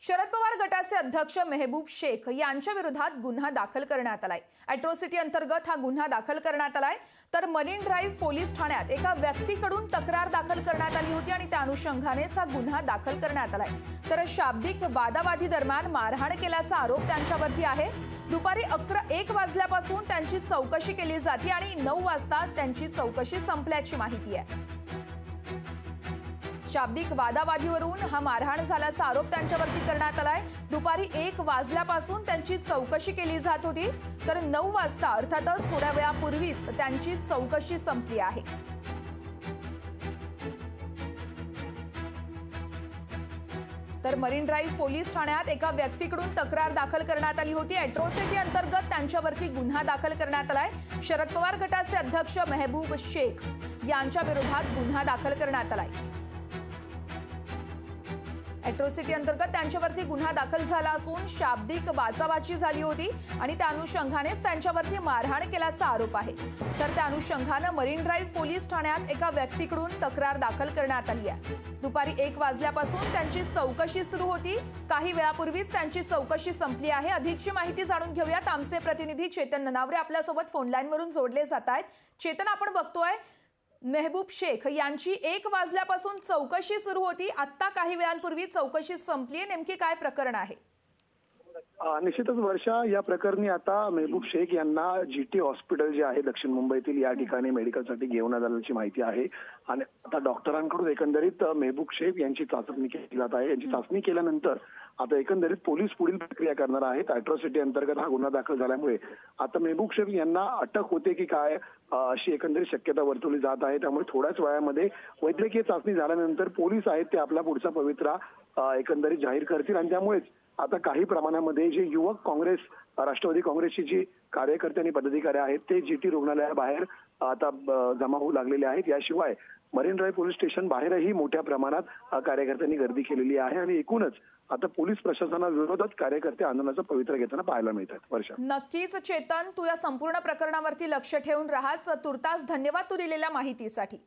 शरद पवार गटाचे अध्यक्ष मेहबूब शेख यांच्या विरोधात गुन्हा दाखल करण्यात आलाय। अॅट्रॉसिटी अंतर्गत हा गुन्हा दाखल करण्यात आलाय। तर मरीन ड्राईव्ह पोलीस ठाण्यात एका व्यक्तीकडून तक्रार दाखल करण्यात आली होती आणि त्या अनुषंगानेच हा गुन्हा दाखल करण्यात आलाय। तर शाब्दिक वादावादी दरम्यान मारहाण केल्याचा आरोप त्यांच्यावरती आहे। दुपारी 1 वाजल्यापासून त्यांची चौकशी केली जाते आणि 9 वाजता त्यांची चौकशी संपल्याची माहिती आहे। शाब्दिक वादावादीवरून हा मारहाण झाल्याचा आरोप त्यांच्यावरती करण्यात आलाय। दुपारी 1 वाजल्यापासून त्यांची चौकशी केली जात होती, तर 9 वाजता अर्थातच थोड्या वेळापूर्वीच त्यांची चौकशी संपली आहे। तर मरीन ड्राईव्ह पोलीस ठाण्यात एका व्यक्तीकडून तक्रार दाखल करण्यात आली होती। अॅट्रॉसिटी अंतर्गत त्यांच्यावरती गुन्हा दाखल करण्यात आलाय। शरद पवार गटाचे अध्यक्ष मेहबूब शेख यांच्या विरोधात गुन्हा दाखल करण्यात आलाय। अॅट्रॉसिटी अंतर्गत त्यांच्यावरती गुन्हा दाखल झाला असून शाब्दिक वाचावाची झाली होती आणि त्या अनुषंगानेच त्यांच्यावरती मारहाण केल्याचा आरोप आहे। तर त्या अनुषंगाने मरीन ड्राईव्ह पोलीस ठाण्यात एका व्यक्तीकडून तक्रार दाखल करण्यात आली आहे। दुपारी 1 वाजल्यापासून त्यांची चौकशी सुरू होती, काही वेळापूर्वीच त्यांची चौकशी संपली आहे। अधिकची माहिती जाणून घेऊयात। आमचे प्रतिनिधी चेतन ननावरे आपल्यासोबत फोन लाईनवरून जोडले जात आहेत। चेतन, आपण बघतोय मेहबूब शेख यांची 1 वाजल्यापासून चौकशी सुरू होती, आता काही वेळांपूर्वी चौकशी संपली, नेमकी काय प्रकरण आहे? निश्चितच वर्षा, या प्रकरणी आता मेहबूब शेख यांना जीटी हॉस्पिटल जे आहे दक्षिण मुंबईतील या ठिकाणी मेडिकलसाठी घेऊन आल्याची माहिती आहे आणि आता डॉक्टरांकडून एकंदरीत मेहबूब शेख यांची चाचणी केली जात आहे। यांची चाचणी केल्यानंतर आता एकंदरीत पोलीस पुढील प्रक्रिया करणार आहेत। अॅट्रॉसिटी अंतर्गत हा गुन्हा दाखल झाल्यामुळे आता मेहबूब शेख यांना अटक होते की काय अशी एकंदरीत शक्यता वर्तवली जात आहे। त्यामुळे थोड्याच वेळामध्ये वैद्यकीय चाचणी झाल्यानंतर पोलीस आहेत ते आपला पुढचा पवित्रा एकंदरीत जाहीर करतील आणि त्यामुळेच आता काही प्रमाणामध्ये जे युवक काँग्रेस राष्ट्रवादी काँग्रेसची जी कार्यकर्ते आणि पदाधिकारी आहेत ते जीटी रुग्णालयाबाहेर आता जमा होऊ लागलेले आहेत। याशिवाय मरीन ड्राईव्ह पोलीस स्टेशन बाहेरही मोठ्या प्रमाणात कार्यकर्त्यांनी गर्दी केलेली आहे आणि एकूणच आता पोलीस प्रशासनाविरोधात कार्यकर्ते आंदोलनाचा पवित्रा घेताना पाहायला मिळतात। वर्षा, नक्कीच चेतन, तू या संपूर्ण प्रकरणावरती लक्ष ठेवून राहाच। तुर्तास धन्यवाद तू दिलेल्या माहितीसाठी।